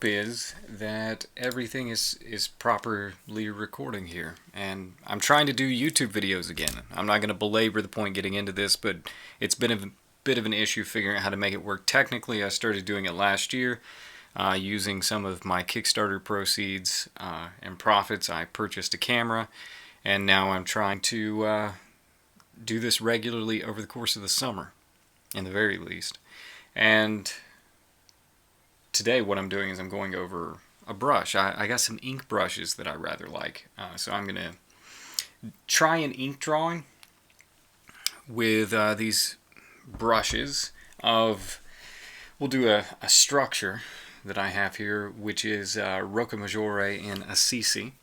is that everything is properly recording here, and I'm trying to do YouTube videos again. I'm not going to belabor the point getting into this, but it's been a bit of an issue figuring out how to make it work technically. I started doing it last year using some of my Kickstarter proceeds and profits. I purchased a camera, and now I'm trying to do this regularly over the course of the summer, in the very least. And today what I'm doing is I'm going over a brush. I got some ink brushes that I rather like. So I'm going to try an ink drawing with these brushes of, we'll do a structure that I have here, which is Rocamajore in Assisi,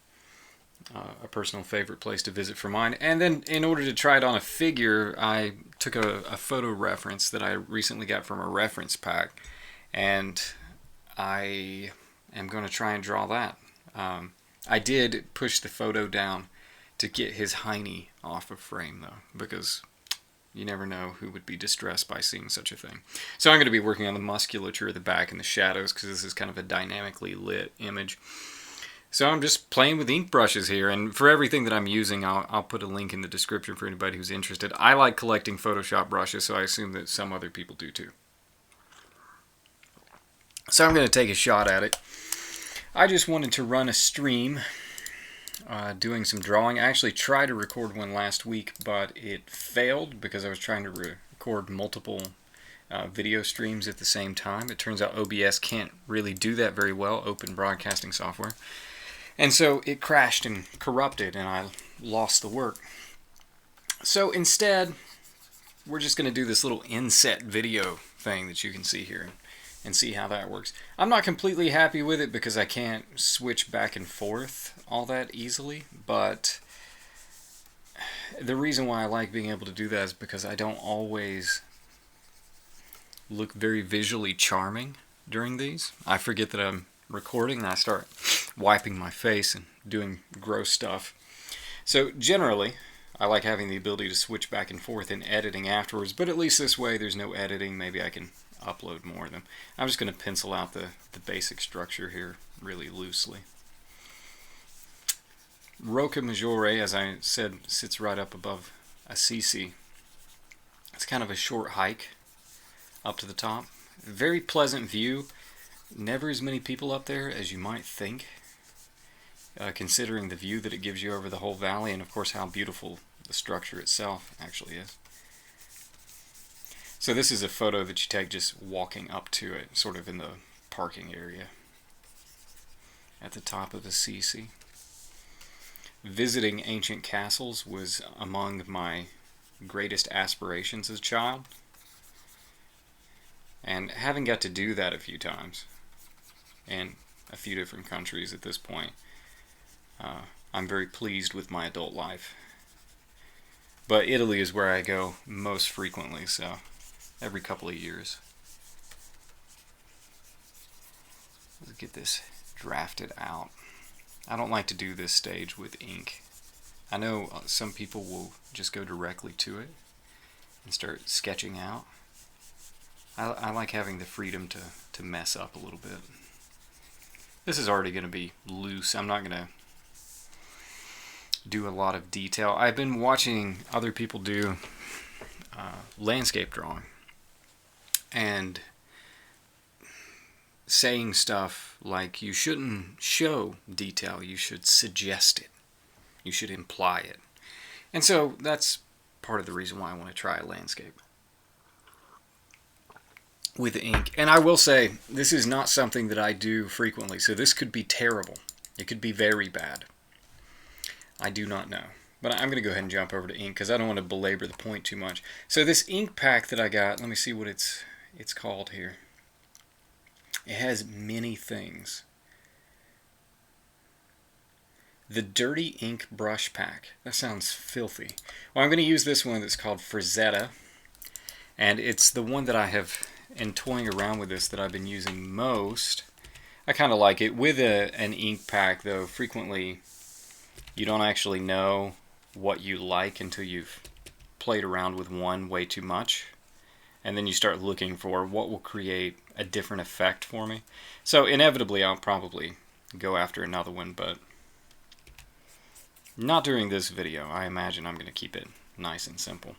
a personal favorite place to visit for mine. And then in order to try it on a figure, I took a photo reference that I recently got from a reference pack, and I am going to try and draw that. I did push the photo down to get his hiney off of frame, though, because you never know who would be distressed by seeing such a thing. So I'm going to be working on the musculature of the back and the shadows, because this is kind of a dynamically lit image. So I'm just playing with ink brushes here, and for everything that I'm using, I'll put a link in the description for anybody who's interested. I like collecting Photoshop brushes, so I assume that some other people do too. So I'm going to take a shot at it. I just wanted to run a stream doing some drawing. I actually tried to record one last week, but it failed because I was trying to record multiple video streams at the same time. It turns out OBS can't really do that very well, open broadcasting software. And so it crashed and corrupted, and I lost the work. So instead, we're just going to do this little inset video thing that you can see here and see how that works. I'm not completely happy with it because I can't switch back and forth all that easily, but the reason why I like being able to do that is because I don't always look very visually charming during these. I forget that I'm recording and I start wiping my face and doing gross stuff. So generally, I like having the ability to switch back and forth in editing afterwards, but at least this way there's no editing. Maybe I can upload more of them. I'm just going to pencil out the basic structure here really loosely. Rocamajore, as I said, sits right up above Assisi. It's kind of a short hike up to the top. Very pleasant view. Never as many people up there as you might think, considering the view that it gives you over the whole valley, and of course how beautiful the structure itself actually is. So this is a photo that you take just walking up to it, sort of in the parking area at the top of Assisi. Visiting ancient castles was among my greatest aspirations as a child, and having got to do that a few times in a few different countries at this point, I'm very pleased with my adult life. But Italy is where I go most frequently, so every couple of years. Let's get this drafted out. I don't like to do this stage with ink. I know some people will just go directly to it and start sketching out. I like having the freedom to mess up a little bit. This is already going to be loose. I'm not going to do a lot of detail. I've been watching other people do landscape drawing and saying stuff like you shouldn't show detail, you should suggest it, you should imply it. And so that's part of the reason why I want to try a landscape with ink. And I will say, this is not something that I do frequently, so this could be terrible. It could be very bad. I do not know. But I'm going to go ahead and jump over to ink because I don't want to belabor the point too much. So this ink pack that I got, let me see what it's called here. It has many things. The Dirty Ink Brush Pack. That sounds filthy. Well, I'm going to use this one that's called Frazetta, and it's the one that I have, in toying around with this, that I've been using most. I kind of like it. With an ink pack, though, frequently you don't actually know what you like until you've played around with one way too much. and then you start looking for what will create a different effect for me. So inevitably I'll probably go after another one, but not during this video. I imagine I'm going to keep it nice and simple.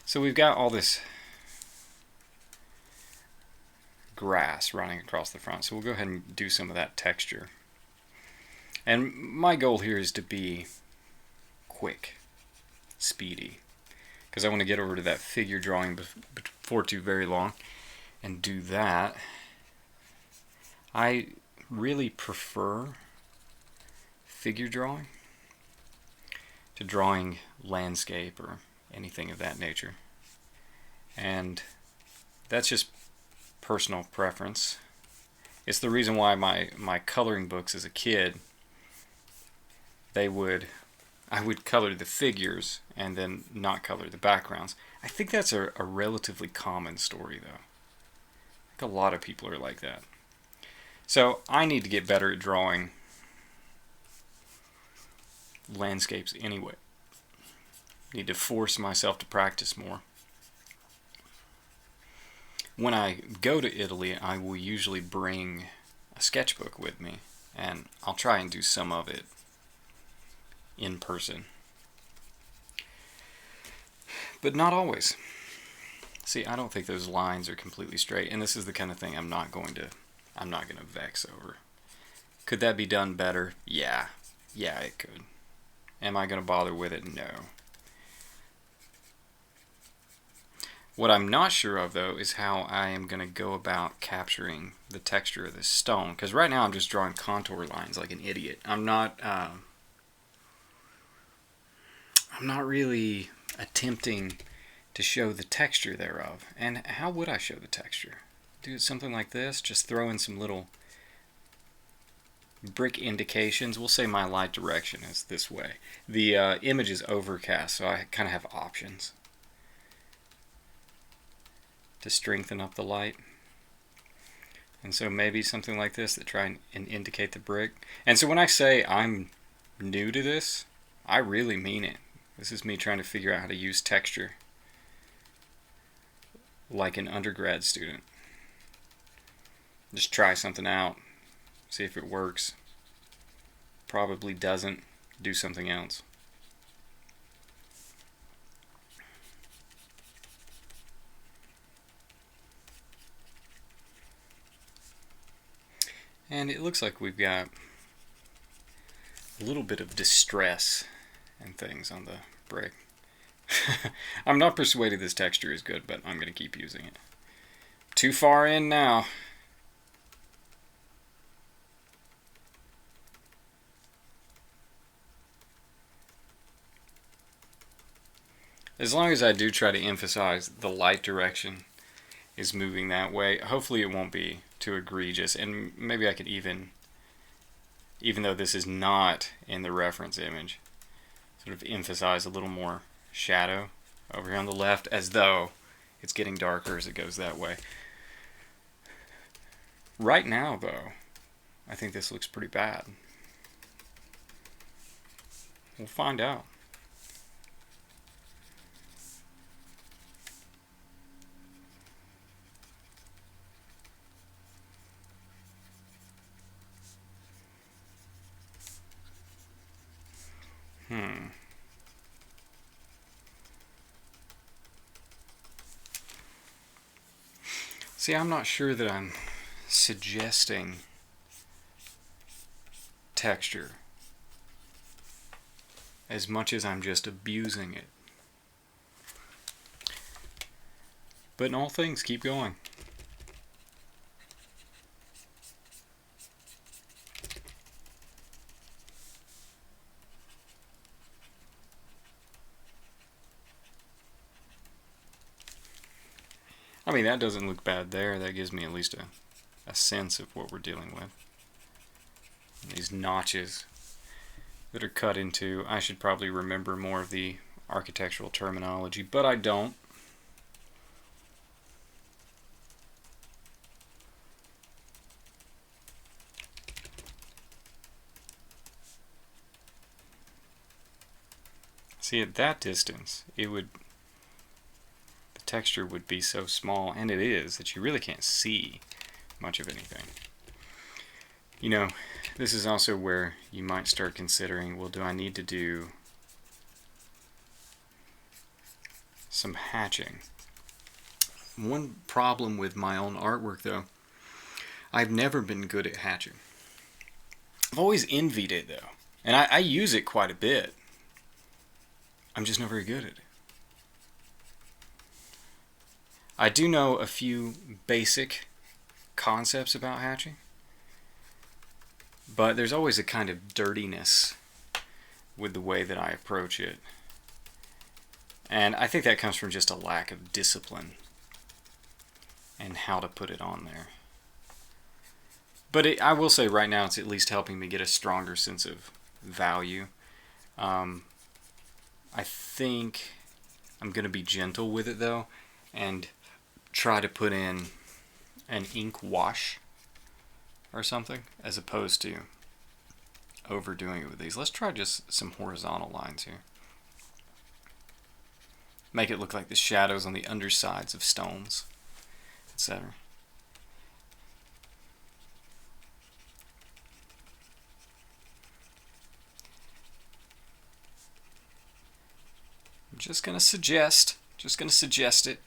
So we've got all this grass running across the front, so we'll go ahead and do some of that texture. And my goal here is to be quick, speedy, because I want to get over to that figure drawing before too very long and do that. I really prefer figure drawing to drawing landscape or anything of that nature, and that's just personal preference. It's the reason why my coloring books as a kid, I would color the figures and then not color the backgrounds. I think that's a relatively common story, though. I think a lot of people are like that. So I need to get better at drawing landscapes anyway. Need to force myself to practice more. When I go to Italy, I will usually bring a sketchbook with me, and I'll try and do some of it in person. But not always. See, I don't think those lines are completely straight, and this is the kind of thing I'm not going to vex over. Could that be done better? Yeah, it could. Am I going to bother with it? No. What I'm not sure of, though, is how I am going to go about capturing the texture of this stone. Because right now I'm just drawing contour lines like an idiot. I'm not really attempting to show the texture thereof. And how would I show the texture? Do something like this, just throw in some little brick indications. We'll say my light direction is this way. The image is overcast, so I kind of have options to strengthen up the light. And so maybe something like this that try and indicate the brick. And so when I say I'm new to this, I really mean it. This is me trying to figure out how to use texture like an undergrad student. Just try something out, see if it works. Probably doesn't, do something else. And it looks like we've got a little bit of distress and things on the brick. I'm not persuaded this texture is good, but I'm going to keep using it. Too far in now. As long as I do try to emphasize the light direction is moving that way, hopefully it won't be too egregious, and maybe I could even though this is not in the reference image, sort of emphasize a little more shadow over here on the left, as though it's getting darker as it goes that way. Right now, though, I think this looks pretty bad. We'll find out. See, I'm not sure that I'm suggesting texture as much as I'm just abusing it. But in all things, keep going. I mean, that doesn't look bad there. That gives me at least a sense of what we're dealing with. And these notches that are cut into, I should probably remember more of the architectural terminology, but I don't. See, at that distance, the texture would be so small, and it is, that you really can't see much of anything. You know, this is also where you might start considering, well, do I need to do some hatching? One problem with my own artwork, though, I've never been good at hatching. I've always envied it, though, and I use it quite a bit. I'm just not very good at it. I do know a few basic concepts about hatching, but there's always a kind of dirtiness with the way that I approach it. And I think that comes from just a lack of discipline and how to put it on there. But I will say right now it's at least helping me get a stronger sense of value. I think I'm going to be gentle with it though, and try to put in an ink wash or something, as opposed to overdoing it with these. Let's try just some horizontal lines here. Make it look like the shadows on the undersides of stones, etc. I'm just going to suggest it.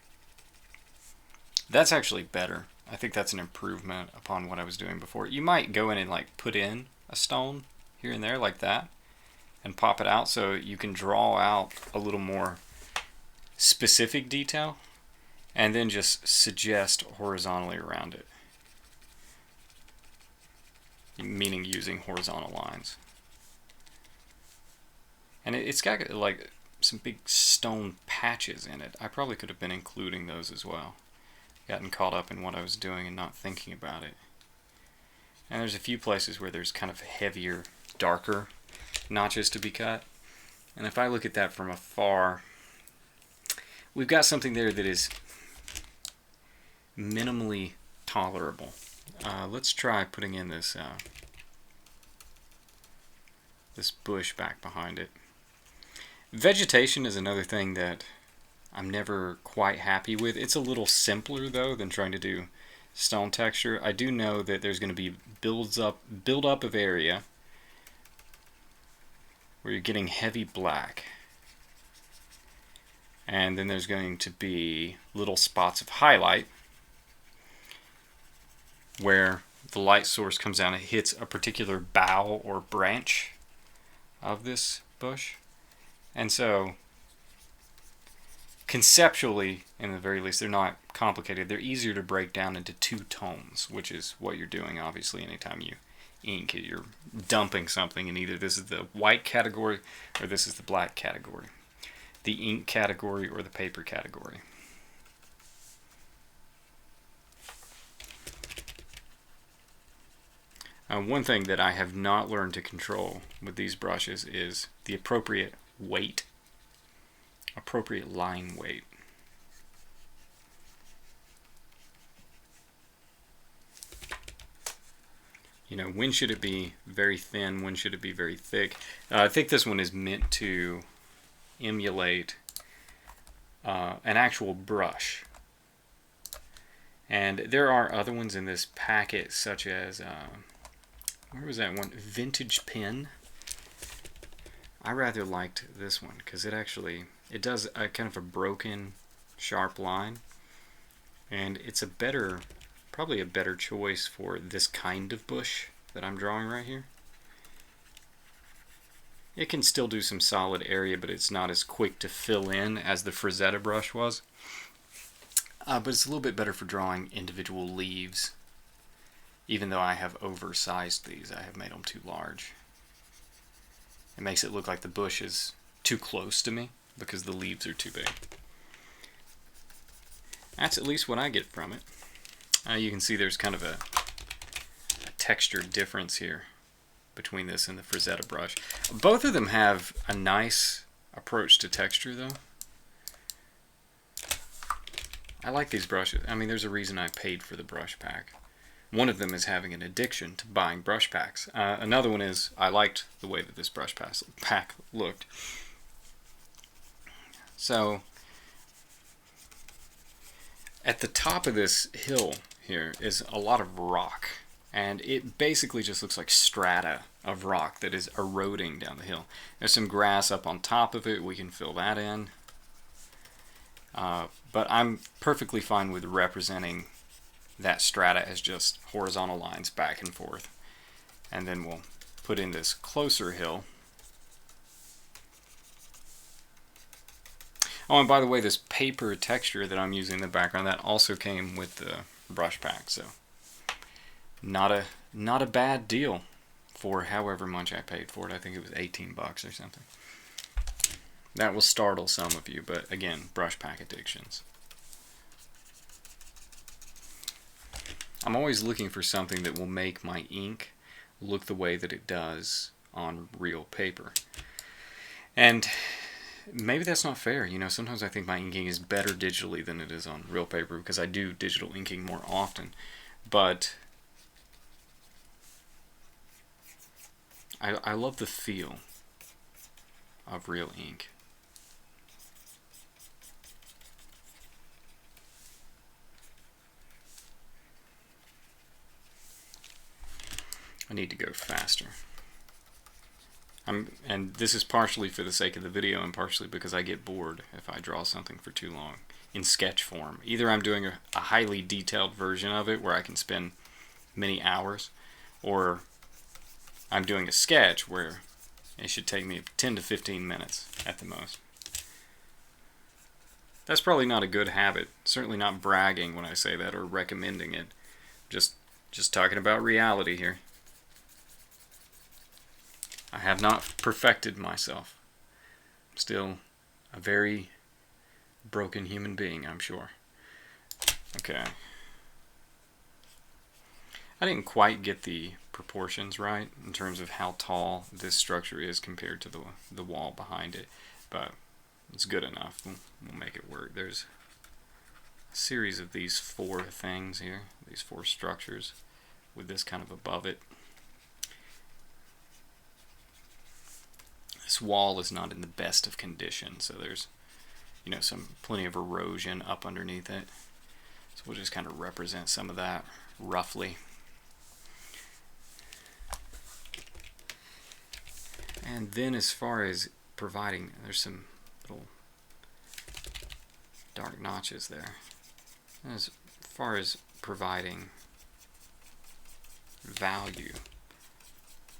That's actually better. I think that's an improvement upon what I was doing before. You might go in and like put in a stone here and there like that and pop it out so you can draw out a little more specific detail, and then just suggest horizontally around it, meaning using horizontal lines. And it's got like some big stone patches in it. I probably could have been including those as well. Gotten caught up in what I was doing and not thinking about it. And there's a few places where there's kind of heavier, darker notches to be cut. And if I look at that from afar, we've got something there that is minimally tolerable. Let's try putting in this this bush back behind it. Vegetation is another thing that I'm never quite happy with. It's a little simpler though than trying to do stone texture. I do know that there's going to be build up of area where you're getting heavy black, and then there's going to be little spots of highlight where the light source comes down and hits a particular bough or branch of this bush. And so conceptually, in the very least, they're not complicated. They're easier to break down into two tones, which is what you're doing, obviously, anytime you ink. You're dumping something, and either this is the white category or this is the black category, the ink category or the paper category. One thing that I have not learned to control with these brushes is the appropriate weight, appropriate line weight. You know, when should it be very thin, when should it be very thick? I think this one is meant to emulate an actual brush. And there are other ones in this packet, such as, where was that one? Vintage Pen. I rather liked this one because it does a kind of a broken, sharp line, and it's probably a better choice for this kind of bush that I'm drawing right here. It can still do some solid area, but it's not as quick to fill in as the Frazetta brush was. But it's a little bit better for drawing individual leaves. Even though I have oversized these, I have made them too large. It makes it look like the bush is too close to me because the leaves are too big. That's at least what I get from it. You can see there's kind of a texture difference here between this and the Frazetta brush. Both of them have a nice approach to texture though. I like these brushes. I mean, there's a reason I paid for the brush pack. One of them is having an addiction to buying brush packs. Another one is I liked the way that this brush pack looked. So At the top of this hill here is a lot of rock, and it basically just looks like strata of rock that is eroding down the hill. There's some grass up on top of it. We can fill that in. But I'm perfectly fine with representing that strata as just horizontal lines back and forth. And then we'll put in this closer hill. Oh, and by the way, this paper texture that I'm using in the background, that also came with the brush pack, so not a bad deal for however much I paid for it. I think it was 18 bucks or something. That will startle some of you, but again, brush pack addictions. I'm always looking for something that will make my ink look the way that it does on real paper. And maybe that's not fair. You know, sometimes I think my inking is better digitally than it is on real paper because I do digital inking more often. But I love the feel of real ink. I need to go faster. And this is partially for the sake of the video and partially because I get bored if I draw something for too long in sketch form. Either I'm doing a highly detailed version of it where I can spend many hours, or I'm doing a sketch where it should take me 10 to 15 minutes at the most. That's probably not a good habit. Certainly not bragging when I say that or recommending it. Just talking about reality here. I have not perfected myself. I'm still a very broken human being, I'm sure. Okay. I didn't quite get the proportions right in terms of how tall this structure is compared to the wall behind it, but it's good enough. We'll make it work. There's a series of these 4 things here, these 4 structures with this kind of above it. This wall is not in the best of condition, so there's, you know, plenty of erosion up underneath it. So we'll just kind of represent some of that roughly. And then as far as providing, there's some little dark notches there. As far as providing value,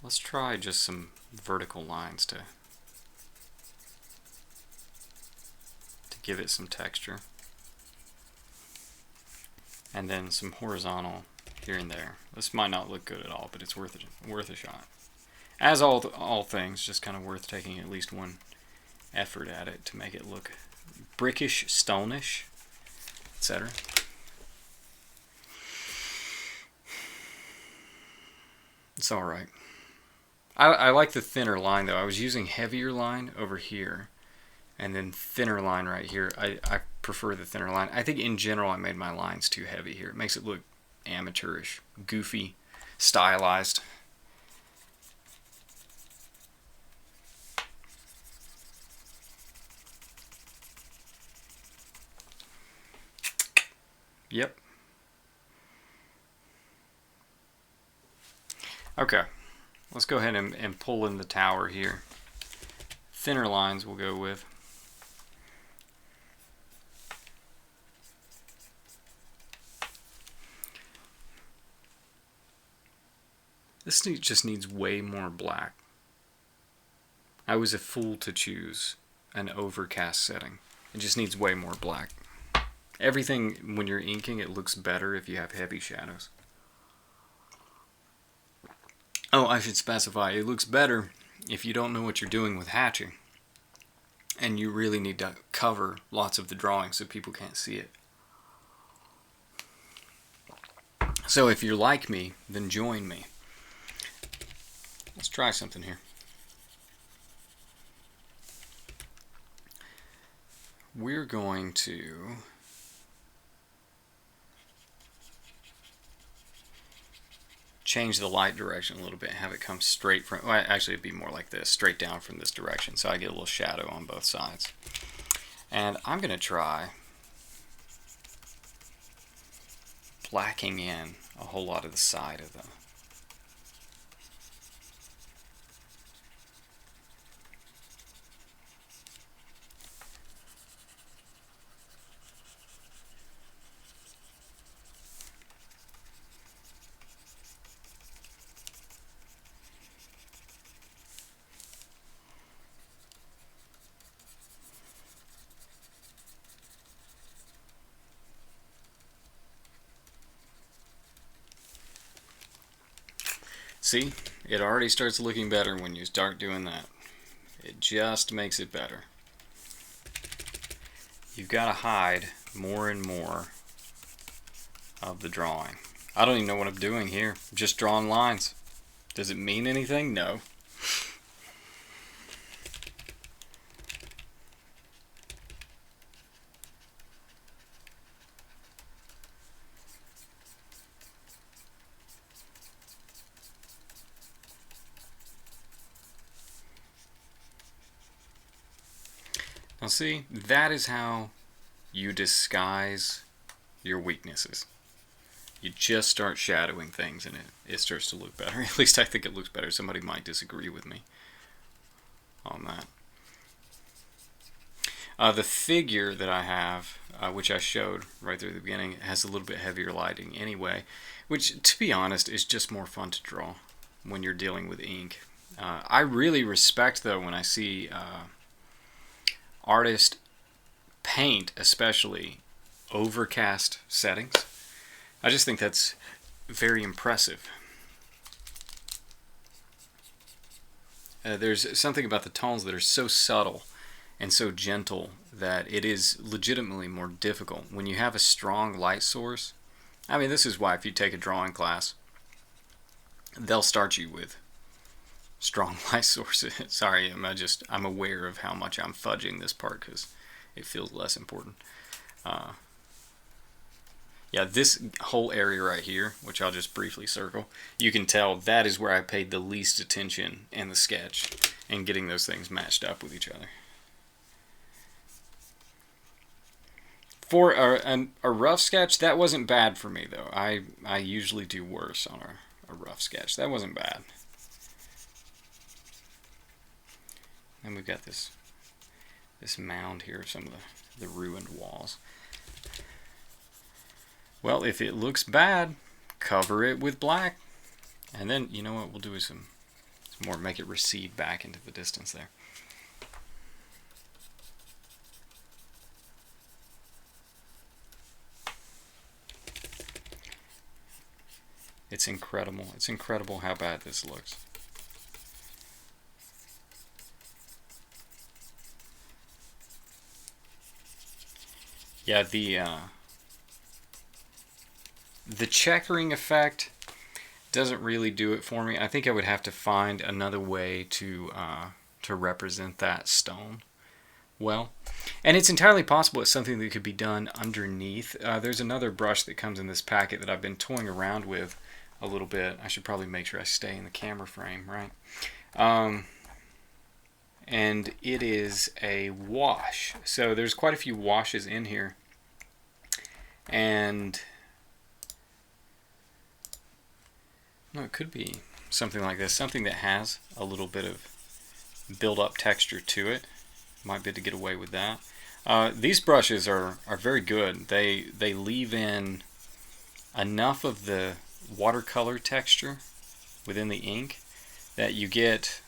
let's try just some vertical lines to give it some texture, and then some horizontal here and there. This might not look good at all, but it's worth a shot. As all things, just kind of worth taking at least one effort at it to make it look brickish, stonish, etc. It's all right. I like the thinner line though. I was using heavier line over here and then thinner line right here. I prefer the thinner line. I think in general I made my lines too heavy here. It makes it look amateurish, goofy, stylized. Yep. Okay. Let's go ahead and pull in the tower here. Thinner lines we'll go with. This just needs way more black. I was a fool to choose an overcast setting. It just needs way more black. Everything, when you're inking, it looks better if you have heavy shadows. Oh, I should specify, it looks better if you don't know what you're doing with hatching. And you really need to cover lots of the drawing so people can't see it. So if you're like me, then join me. Let's try something here. We're going to change the light direction a little bit, have it come straight from, well, actually it'd be more like this, straight down from this direction, so I get a little shadow on both sides. And I'm going to try placking in a whole lot of the side of the... See, it already starts looking better when you start doing that. It just makes it better. You've got to hide more and more of the drawing. I don't even know what I'm doing here. I'm just drawing lines. Does it mean anything? No. Now see, that is how you disguise your weaknesses. You just start shadowing things and it starts to look better. At least I think it looks better. Somebody might disagree with me on that. The figure that I have, which I showed right there at the beginning, has a little bit heavier lighting anyway, which, to be honest, is just more fun to draw when you're dealing with ink. I really respect, though, when I see artists paint, especially, overcast settings. I just think that's very impressive. There's something about the tones that are so subtle and so gentle that it is legitimately more difficult. When you have a strong light source, I mean, this is why if you take a drawing class, they'll start you with strong light sources. Sorry, I'm aware of how much I'm fudging this part because it feels less important. Yeah, this whole area right here, which I'll just briefly circle, you can tell that is where I paid the least attention in the sketch and getting those things matched up with each other. For a rough sketch, that wasn't bad for me, though. I usually do worse on a rough sketch. That wasn't bad. And we've got this mound here of some of the ruined walls. Well, if it looks bad, cover it with black. And then, you know what, we'll do is some more, make it recede back into the distance there. It's incredible. It's incredible how bad this looks. Yeah, the checkering effect doesn't really do it for me. I think I would have to find another way to represent that stone well. And it's entirely possible it's something that could be done underneath. There's another brush that comes in this packet that I've been toying around with a little bit. I should probably make sure I stay in the camera frame, right? And it is a wash. So there's quite a few washes in here. And no, it could be something like this, something that has a little bit of build-up texture to it. Might be able to get away with that. These brushes are very good. They leave in enough of the watercolor texture within the ink that you get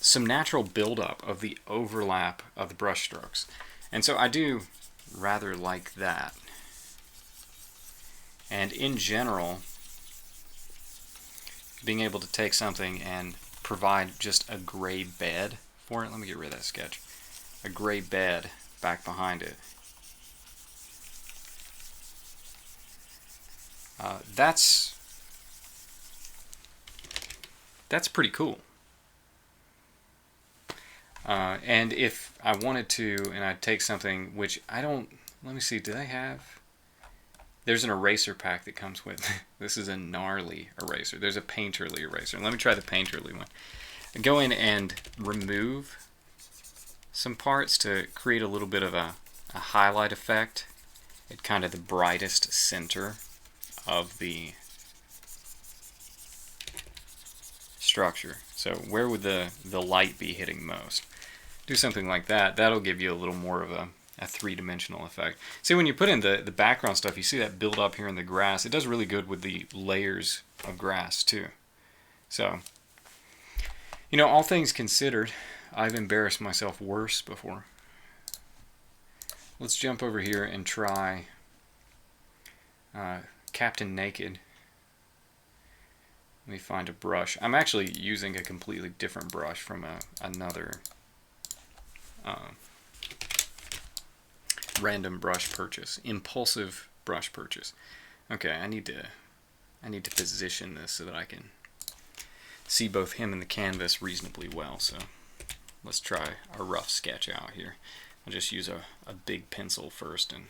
some natural buildup of the overlap of the brush strokes. And so I do rather like that. And in general, being able to take something and provide just a gray bed for it. Let me get rid of that sketch. A gray bed back behind it. That's pretty cool. And if I wanted to, and I'd take something which I don't, let me see, do they have? There's an eraser pack that comes with. This is a gnarly eraser. There's a painterly eraser. Let me try the painterly one. Go in and remove some parts to create a little bit of a highlight effect at kind of the brightest center of the structure. So where would the light be hitting most? Do something like that. That'll give you a little more of a three-dimensional effect. See, when you put in the background stuff, you see that build up here in the grass. It does really good with the layers of grass too. So, you know, all things considered, I've embarrassed myself worse before. Let's jump over here and try Captain Naked. Let me find a brush. I'm actually using a completely different brush from another random brush purchase, impulsive brush purchase. Okay, I need to position this so that I can see both him and the canvas reasonably well. So let's try a rough sketch out here. I'll just use a big pencil first and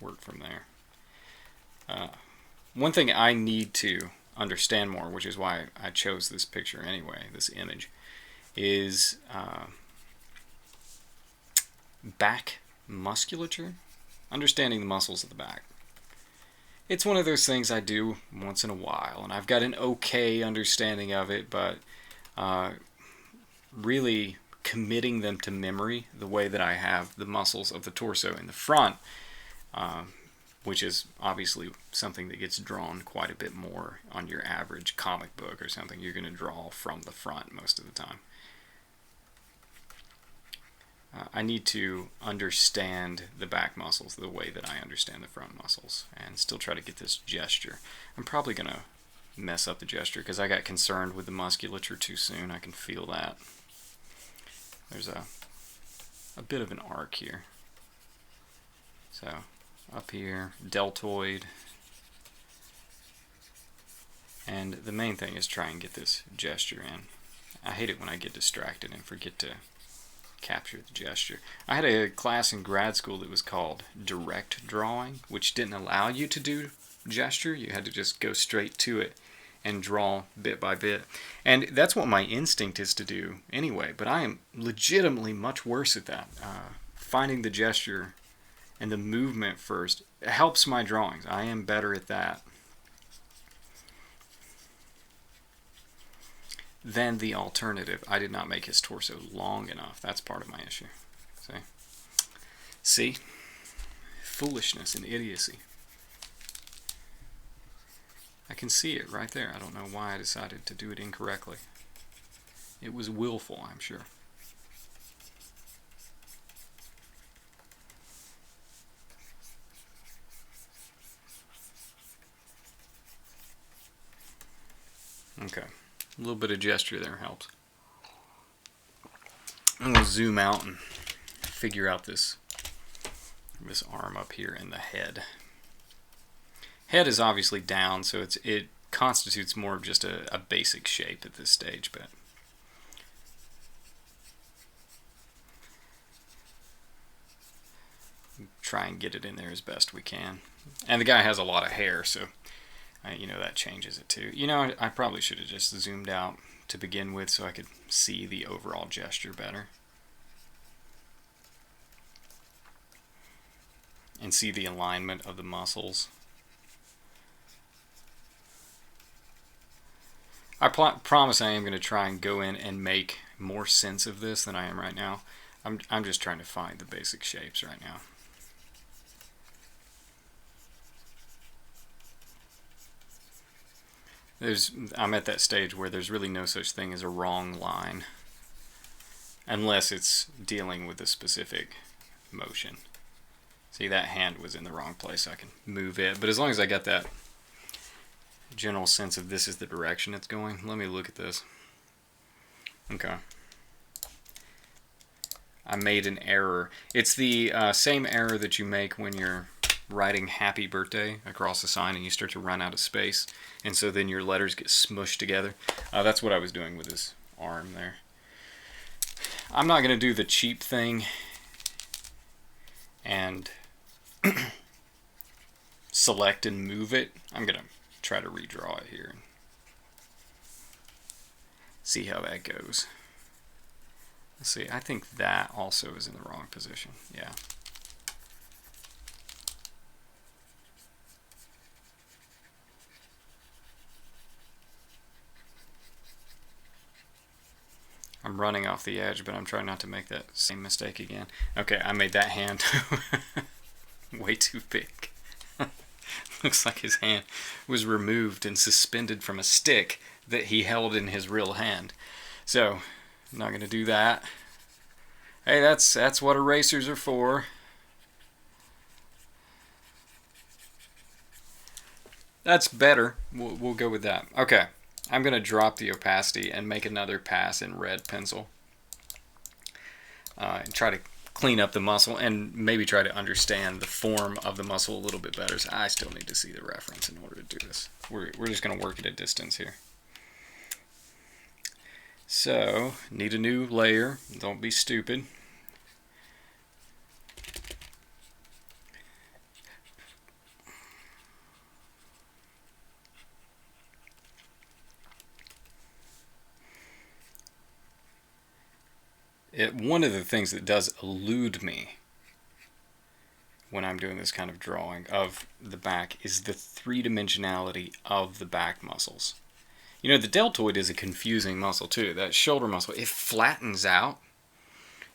work from there. One thing I need to understand more, which is why I chose this picture anyway, this image, is back musculature, understanding the muscles of the back. It's one of those things I do once in a while, and I've got an okay understanding of it, but really committing them to memory the way that I have the muscles of the torso in the front, which is obviously something that gets drawn quite a bit more on your average comic book or something. You're going to draw from the front most of the time. I need to understand the back muscles the way that I understand the front muscles and still try to get this gesture. I'm probably going to mess up the gesture because I got concerned with the musculature too soon. I can feel that. There's a bit of an arc here. So up here, deltoid. And the main thing is try and get this gesture in. I hate it when I get distracted and forget to capture the gesture. I had a class in grad school that was called direct drawing, which didn't allow you to do gesture. You had to just go straight to it and draw bit by bit. And that's what my instinct is to do anyway, but I am legitimately much worse at that. Finding the gesture and the movement first helps my drawings. I am better at that than the alternative. I did not make his torso long enough. That's part of my issue. See? Foolishness and idiocy. I can see it right there. I don't know why I decided to do it incorrectly. It was willful, I'm sure. Okay. A little bit of gesture there helps. I'm going to zoom out and figure out this arm up here in the head. Head is obviously down, so it constitutes more of just a basic shape at this stage, but try and get it in there as best we can. And the guy has a lot of hair, so you know, that changes it too. You know, I probably should have just zoomed out to begin with so I could see the overall gesture better. And see the alignment of the muscles. I promise I am going to try and go in and make more sense of this than I am right now. I'm just trying to find the basic shapes right now. I'm at that stage where there's really no such thing as a wrong line unless it's dealing with a specific motion. See, that hand was in the wrong place, so I can move it. But as long as I got that general sense of this is the direction it's going, let me look at this. Okay. I made an error. It's the same error that you make when you're writing happy birthday across a sign and you start to run out of space, and so then your letters get smushed together. That's what I was doing with his arm there. I'm not going to do the cheap thing and select and move it. I'm going to try to redraw it here and see how that goes. Let's see, I think that also is in the wrong position. Yeah. I'm running off the edge, but I'm trying not to make that same mistake again. Okay, I made that hand way too big. Looks like his hand was removed and suspended from a stick that he held in his real hand. So, I'm not going to do that. Hey, that's what erasers are for. That's better. We'll go with that. Okay, I'm going to drop the opacity and make another pass in red pencil. And try to clean up the muscle and maybe try to understand the form of the muscle a little bit better. So I still need to see the reference in order to do this. We're just going to work at a distance here. So, need a new layer. Don't be stupid. One of the things that does elude me when I'm doing this kind of drawing of the back is the three-dimensionality of the back muscles. You know, the deltoid is a confusing muscle too. That shoulder muscle, it flattens out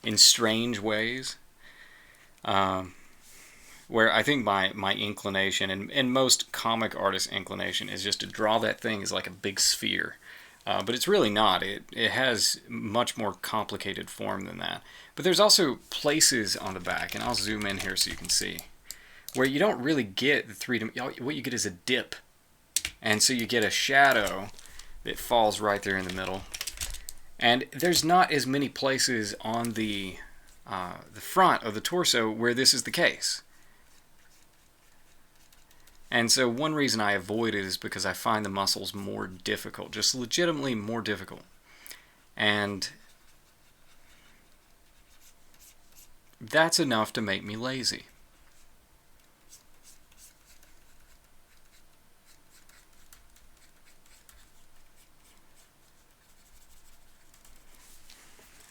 in strange ways. Where I think my inclination, and most comic artists' inclination, is just to draw that thing as like a big sphere. But it's really not. It has much more complicated form than that. But there's also places on the back, and I'll zoom in here so you can see, where you don't really get the what you get is a dip. And so you get a shadow that falls right there in the middle. And there's not as many places on the front of the torso where this is the case. And so one reason I avoid it is because I find the muscles more difficult, just legitimately more difficult. And that's enough to make me lazy.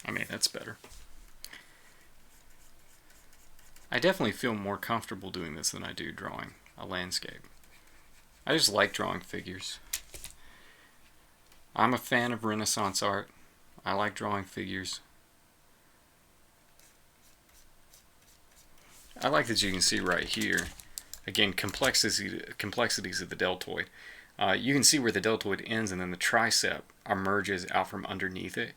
I mean, that's better. I definitely feel more comfortable doing this than I do drawing a landscape. I just like drawing figures. I'm a fan of Renaissance art. I like drawing figures. I like that you can see right here, again, complexities of the deltoid. You can see where the deltoid ends and then the tricep emerges out from underneath it.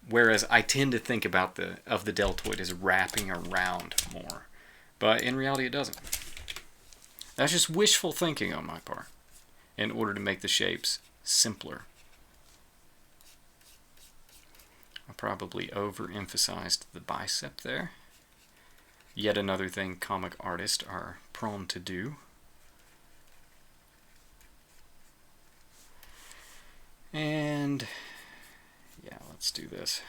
Whereas I tend to think about the deltoid as wrapping around more. But in reality it doesn't. That's just wishful thinking on my part in order to make the shapes simpler. I probably overemphasized the bicep there. Yet another thing comic artists are prone to do. And yeah, let's do this.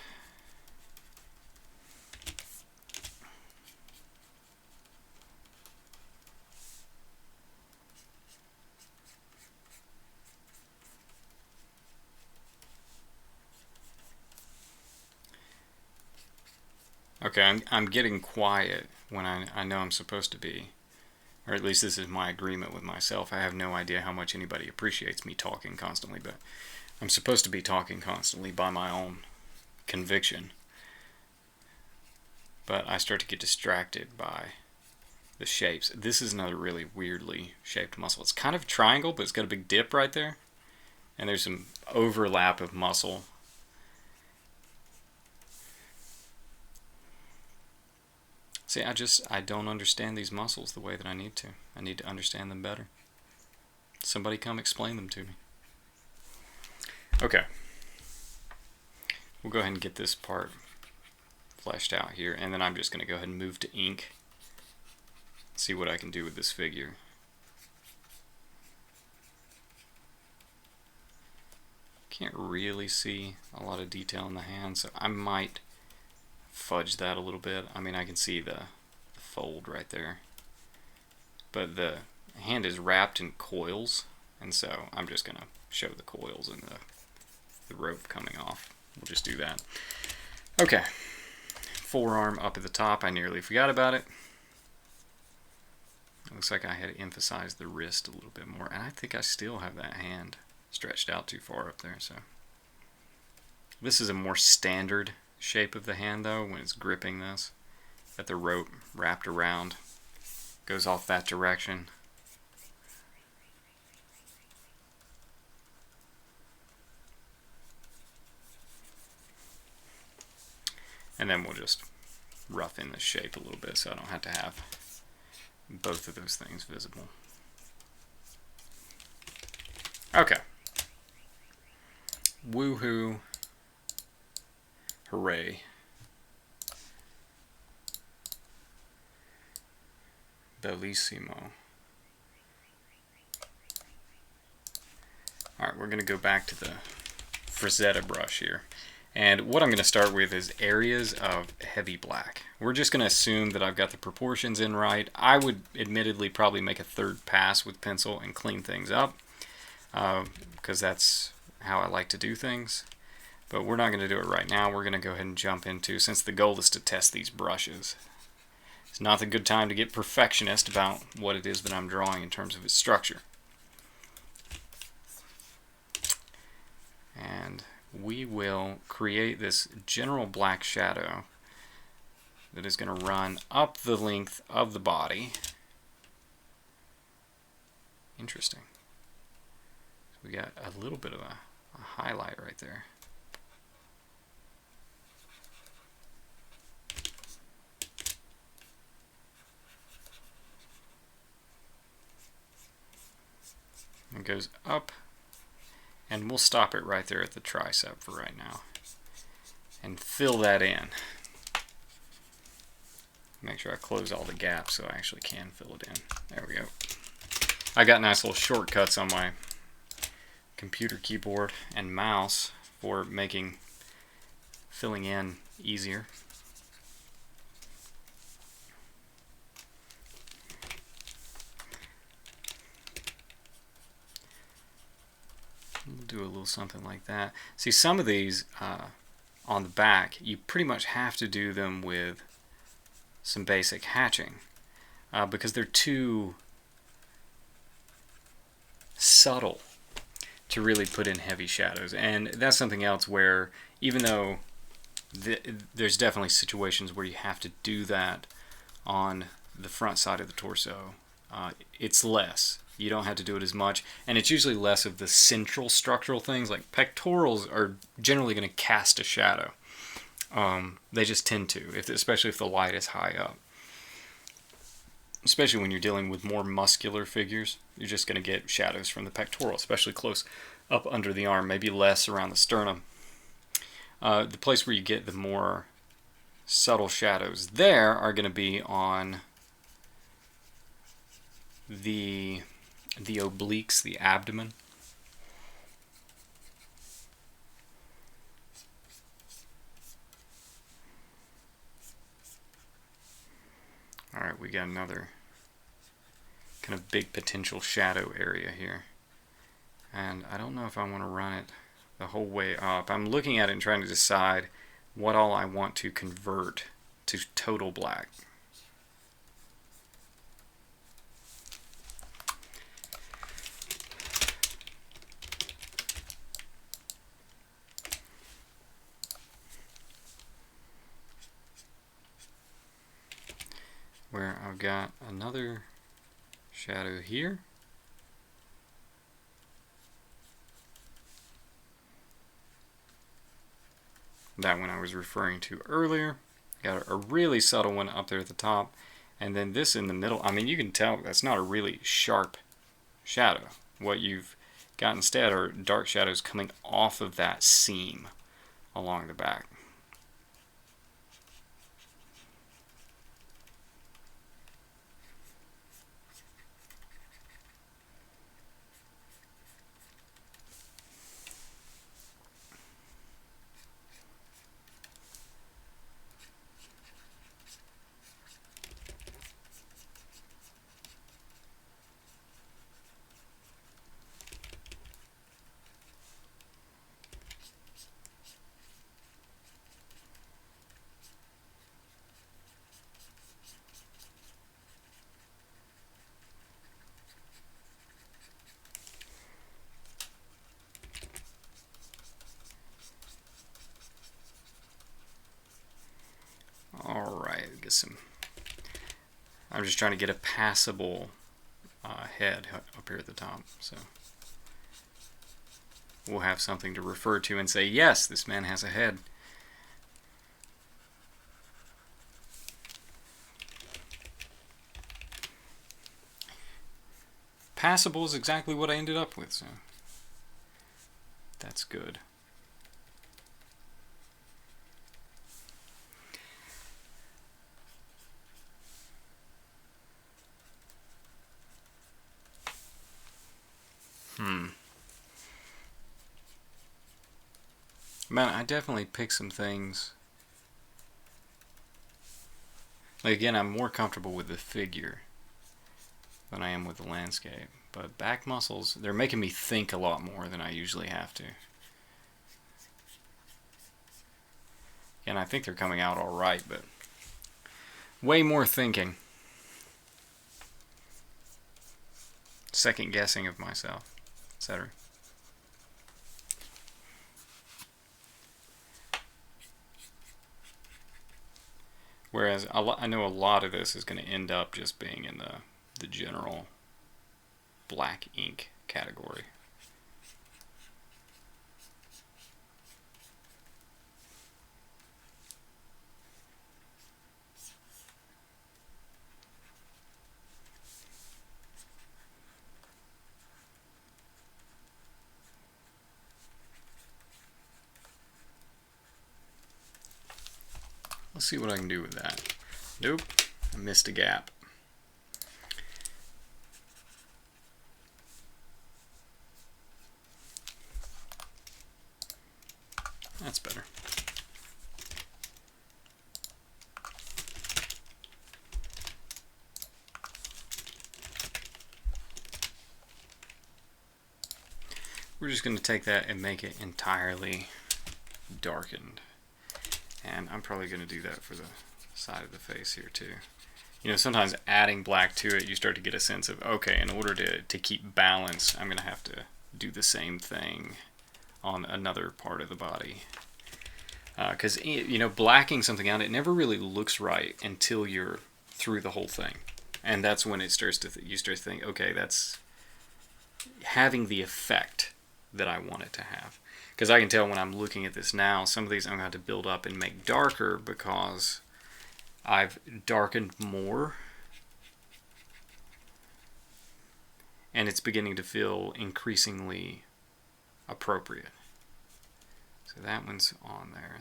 Okay, I'm getting quiet when I know I'm supposed to be. Or at least this is my agreement with myself. I have no idea how much anybody appreciates me talking constantly, but I'm supposed to be talking constantly by my own conviction. But I start to get distracted by the shapes. This is another really weirdly shaped muscle. It's kind of a triangle, but it's got a big dip right there. And there's some overlap of muscle. See, I don't understand these muscles the way that I need to. I need to understand them better. Somebody come explain them to me. Okay. We'll go ahead and get this part fleshed out here, and then I'm just going to go ahead and move to ink. See what I can do with this figure. Can't really see a lot of detail in the hand, so I might fudge that a little bit. I mean, I can see the fold right there, but the hand is wrapped in coils, and so I'm just gonna show the coils and the rope coming off. We'll just do that. Okay, forearm up at the top. I nearly forgot about it. It looks like I had emphasized the wrist a little bit more, and I think I still have that hand stretched out too far up there, so This is a more standard shape of the hand though when it's gripping this. Got the rope wrapped around, goes off that direction. And then we'll just rough in the shape a little bit so I don't have to have both of those things visible. Okay. Woohoo. Hooray. Bellissimo. Alright, we're going to go back to the Frazetta brush here. And what I'm going to start with is areas of heavy black. We're just going to assume that I've got the proportions in right. I would admittedly probably make a third pass with pencil and clean things up, because that's how I like to do things. But we're not going to do it right now. We're going to go ahead and jump into, since the goal is to test these brushes. It's not a good time to get perfectionist about what it is that I'm drawing in terms of its structure. And we will create this general black shadow that is going to run up the length of the body. Interesting. So we got a little bit of a highlight right there. It goes up, and we'll stop it right there at the tricep for right now and fill that in. Make sure I close all the gaps so I actually can fill it in. There we go. I got nice little shortcuts on my computer keyboard and mouse for making filling in easier. We'll do a little something like that. See, some of these on the back, you pretty much have to do them with some basic hatching because they're too subtle to really put in heavy shadows. And that's something else where, even though there's definitely situations where you have to do that on the front side of the torso, it's less. You don't have to do it as much, and it's usually less of the central structural things. Like pectorals are generally going to cast a shadow. They just tend to, especially if the light is high up. Especially when you're dealing with more muscular figures, you're just going to get shadows from the pectoral, especially close up under the arm, maybe less around the sternum. The place where you get the more subtle shadows there are going to be on the obliques, the abdomen. Alright, we got another kind of big potential shadow area here. And I don't know if I want to run it the whole way up. I'm looking at it and trying to decide what all I want to convert to total black. Where I've got another shadow here. That one I was referring to earlier. Got a really subtle one up there at the top. And then this in the middle. I mean, you can tell that's not a really sharp shadow. What you've got instead are dark shadows coming off of that seam along the back. get some, I'm just trying to get a passable head up here at the top. So we'll have something to refer to and say, yes, this man has a head. Passable is exactly what I ended up with, so that's good. Man, I definitely picked some things. Like, again, I'm more comfortable with the figure than I am with the landscape. But back muscles, they're making me think a lot more than I usually have to. And I think they're coming out all right, but way more thinking. Second guessing of myself, etc. Whereas I know a lot of this is going to end up just being in the general black ink category. Let's see what I can do with that. Nope, I missed a gap. That's better. We're just going to take that and make it entirely darkened. And I'm probably going to do that for the side of the face here too. You know, sometimes adding black to it, you start to get a sense of, okay, in order to keep balance, I'm going to have to do the same thing on another part of the body. Because, you know, blacking something out, it never really looks right until you're through the whole thing. And that's when it starts to, you start to think, okay, that's having the effect that I want it to have. Because I can tell when I'm looking at this now, some of these I'm going to have to build up and make darker because I've darkened more. And it's beginning to feel increasingly appropriate. So that one's on there.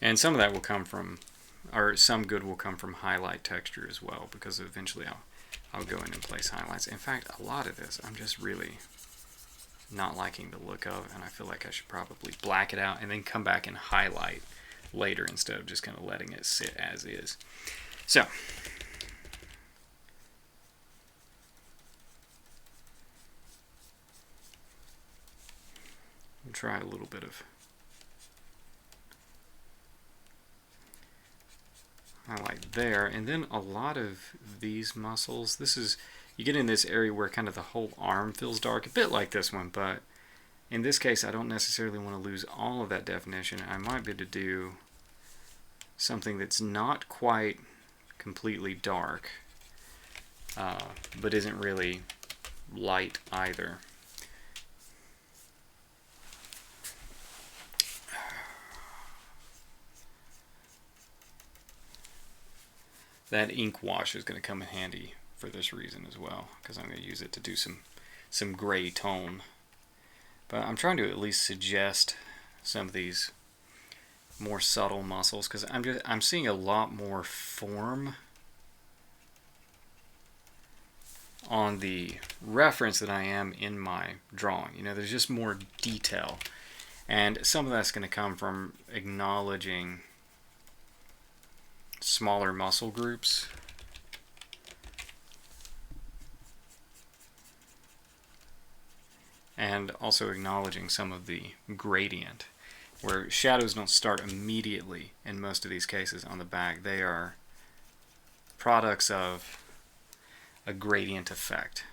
And some of that will come from, or some good will come from highlight texture as well, because eventually I'll go in and place highlights. In fact, a lot of this I'm just really not liking the look of, and I feel like I should probably black it out and then come back and highlight later instead of just kind of letting it sit as is. So we'll try a little bit of highlight there, and then a lot of these muscles. This is, you get in this area where kind of the whole arm feels dark, a bit like this one, but in this case I don't necessarily want to lose all of that definition. I might be able to do something that's not quite completely dark, but isn't really light either. That ink wash is going to come in handy for this reason as well, because I'm going to use it to do some gray tone. But I'm trying to at least suggest some of these more subtle muscles, because I'm seeing a lot more form on the reference than I am in my drawing. You know, there's just more detail, and some of that's going to come from acknowledging smaller muscle groups. And also acknowledging some of the gradient, where shadows don't start immediately in most of these cases on the back. They are products of a gradient effect.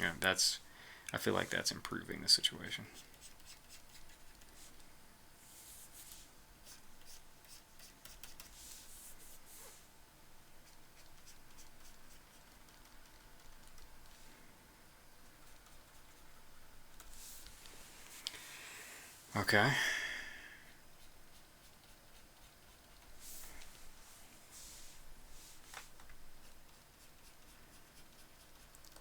Yeah, I feel like that's improving the situation. Okay.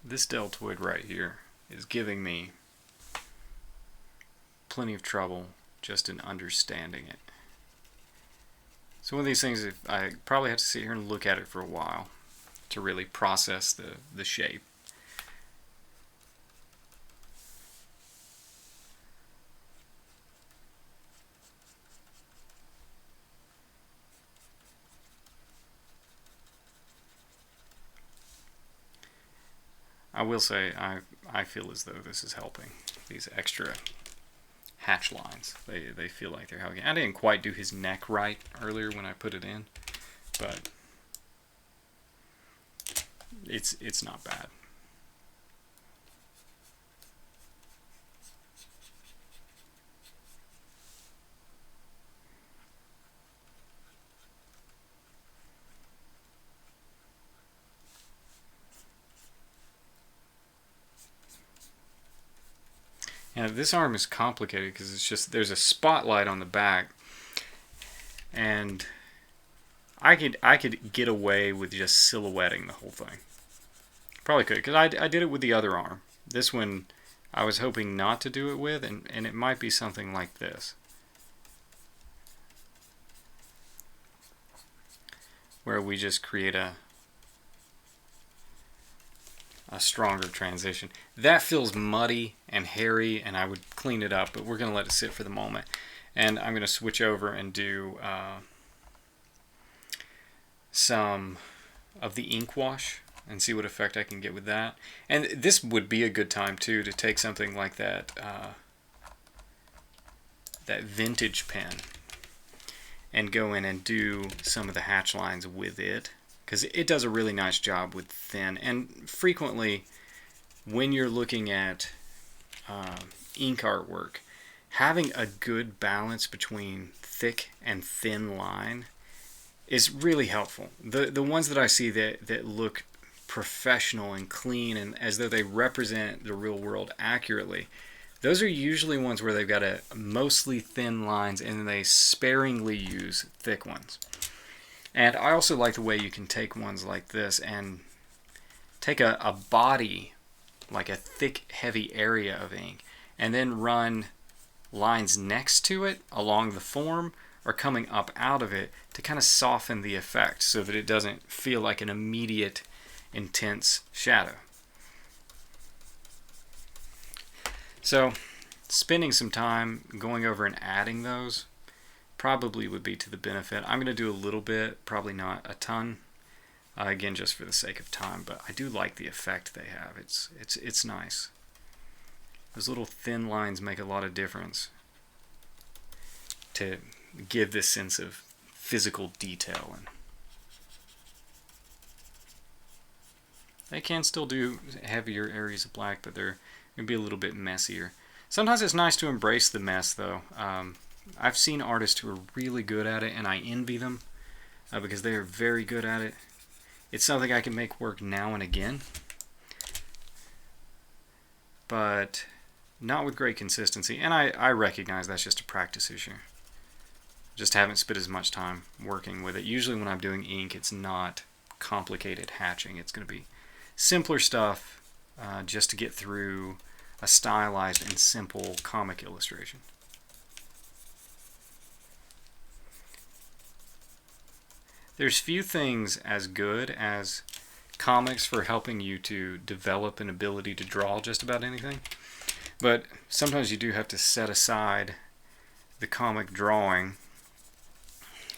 This deltoid right here is giving me plenty of trouble just in understanding it. So one of these things, I probably have to sit here and look at it for a while to really process the shape. I will say I feel as though this is helping. These extra hatch lines, they feel like they're helping. I didn't quite do his neck right earlier when I put it in, but it's not bad. And this arm is complicated because it's just there's a spotlight on the back, and I could get away with just silhouetting the whole thing. Probably could, because I did it with the other arm. This one I was hoping not to do it with, and it might be something like this, where we just create a stronger transition. That feels muddy and hairy, and I would clean it up, but we're going to let it sit for the moment. And I'm going to switch over and do some of the ink wash and see what effect I can get with that. And this would be a good time too to take something like that that vintage pen and go in and do some of the hatch lines with it, because it does a really nice job with thin. And frequently when you're looking at ink artwork, having a good balance between thick and thin line is really helpful. The ones that I see that look professional and clean and as though they represent the real world accurately, those are usually ones where they've got a mostly thin lines and they sparingly use thick ones. And I also like the way you can take ones like this and take a body, like a thick heavy area of ink, and then run lines next to it along the form or coming up out of it to kind of soften the effect so that it doesn't feel like an immediate intense shadow. So spending some time going over and adding those probably would be to the benefit. I'm going to do a little bit, probably not a ton, again just for the sake of time, but I do like the effect they have. It's nice. Those little thin lines make a lot of difference to give this sense of physical detail. And they can still do heavier areas of black, but they're going to be a little bit messier. Sometimes it's nice to embrace the mess, though. I've seen artists who are really good at it, and I envy them because they are very good at it. It's something I can make work now and again, but not with great consistency. And I recognize that's just a practice issue. Just haven't spent as much time working with it. Usually when I'm doing ink, it's not complicated hatching. It's going to be simpler stuff just to get through a stylized and simple comic illustration. There's few things as good as comics for helping you to develop an ability to draw just about anything. But sometimes you do have to set aside the comic drawing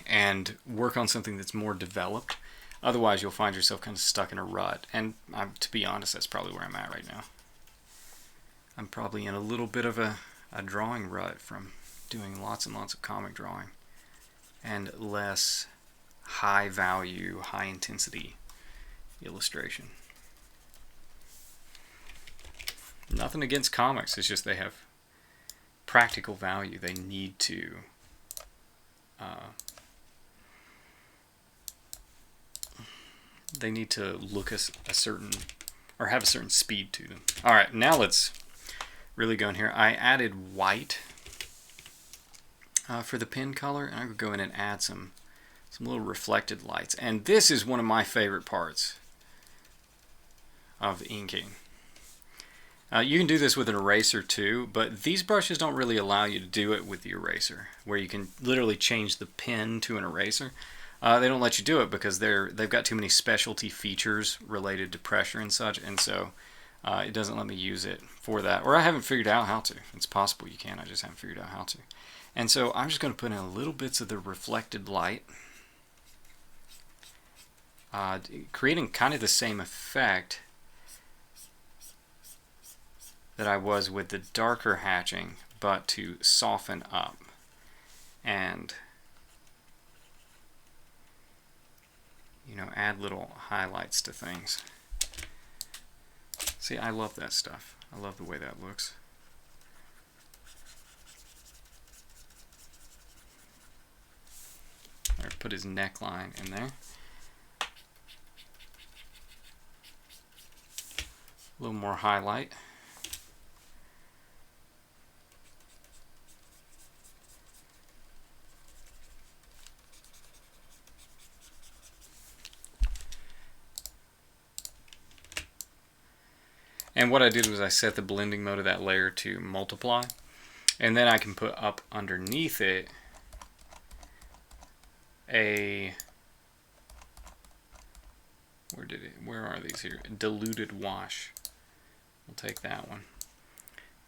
and work on something that's more developed. Otherwise, you'll find yourself kind of stuck in a rut. And to be honest, that's probably where I'm at right now. I'm probably in a little bit of a drawing rut from doing lots and lots of comic drawing and less high value, high intensity illustration. Nothing against comics, it's just they have practical value. They need to look a certain, or have a certain speed to them. Alright, now let's really go in here. I added white for the pen color, and I'm going to go in and add some little reflected lights. And this is one of my favorite parts of inking. You can do this with an eraser too, but these brushes don't really allow you to do it with the eraser, where you can literally change the pen to an eraser. They don't let you do it because they've got too many specialty features related to pressure and such, and so it doesn't let me use it for that. Or I haven't figured out how to. It's possible you can, I just haven't figured out how to. And so I'm just going to put in a little bits of the reflected light, creating kind of the same effect that I was with the darker hatching, but to soften up and, you know, add little highlights to things. See, I love that stuff. I love the way that looks. Or put his neckline in there. A little more highlight. And what I did was I set the blending mode of that layer to multiply, and then I can put up underneath it a, where are these here? Diluted wash. We'll take that one.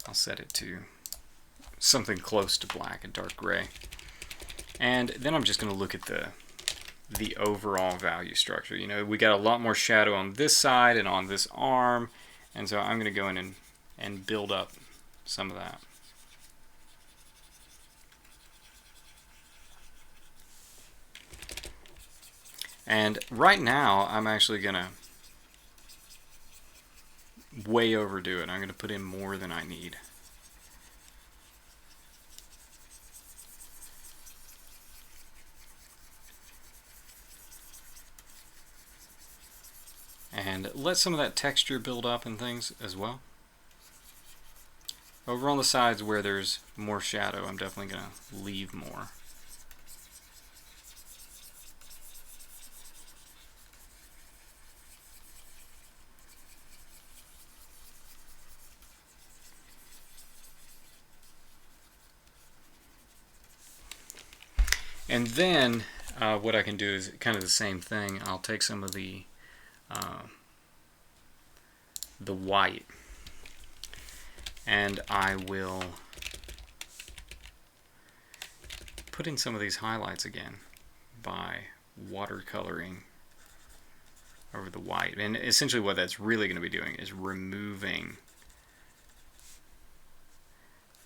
I'll set it to something close to black, a dark gray. And then I'm just going to look at the overall value structure. You know, we got a lot more shadow on this side and on this arm. And so I'm going to go in and build up some of that. And right now, I'm actually going to way overdo it. I'm going to put in more than I need. And let some of that texture build up and things as well. Over on the sides where there's more shadow, I'm definitely going to leave more. And then what I can do is kind of the same thing. I'll take some of the white, and I will put in some of these highlights again by watercoloring over the white. And essentially what that's really going to be doing is removing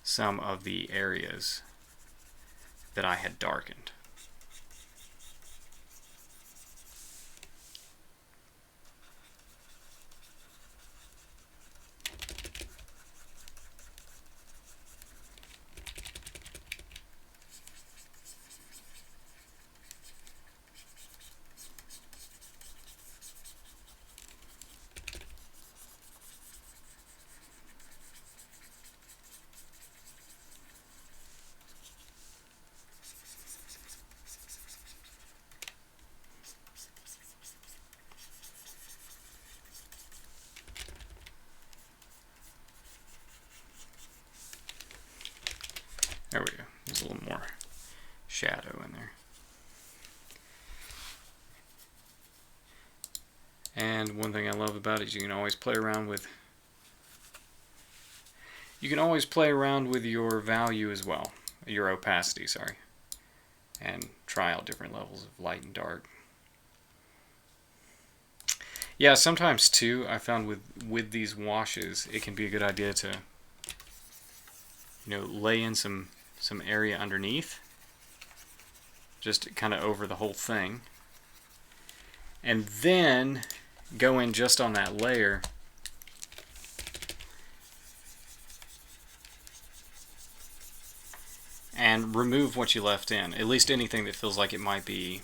some of the areas that I had darkened. There we go. There's a little more shadow in there. And one thing I love about it is you can always play around with your value as well, your opacity, sorry, and try out different levels of light and dark. Yeah, sometimes too, I found with these washes, it can be a good idea to, you know, lay in some area underneath, just kind of over the whole thing, and then go in just on that layer and remove what you left in, at least anything that feels like it might be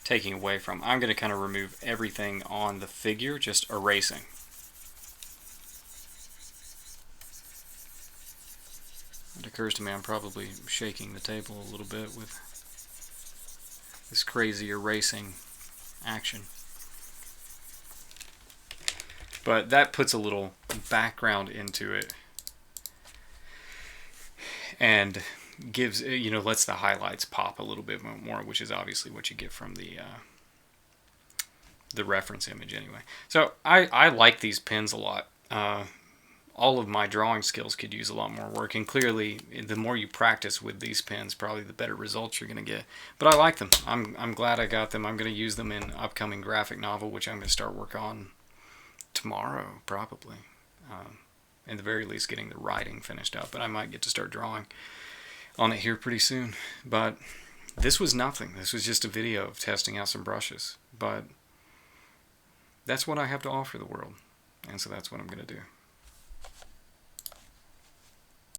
taking away from. I'm going to kind of remove everything on the figure, just erasing. It occurs to me I'm probably shaking the table a little bit with this crazy erasing action. But that puts a little background into it and gives, you know, lets the highlights pop a little bit more, which is obviously what you get from the reference image anyway. So I like these pins a lot. All of my drawing skills could use a lot more work, and clearly the more you practice with these pins, probably the better results you're going to get. But I like them. I'm glad I got them. I'm going to use them in upcoming graphic novel, which I'm going to start work on tomorrow, probably. At the very least, getting the writing finished up, but I might get to start drawing on it here pretty soon. But this was nothing. This was just a video of testing out some brushes. But that's what I have to offer the world, and so that's what I'm going to do.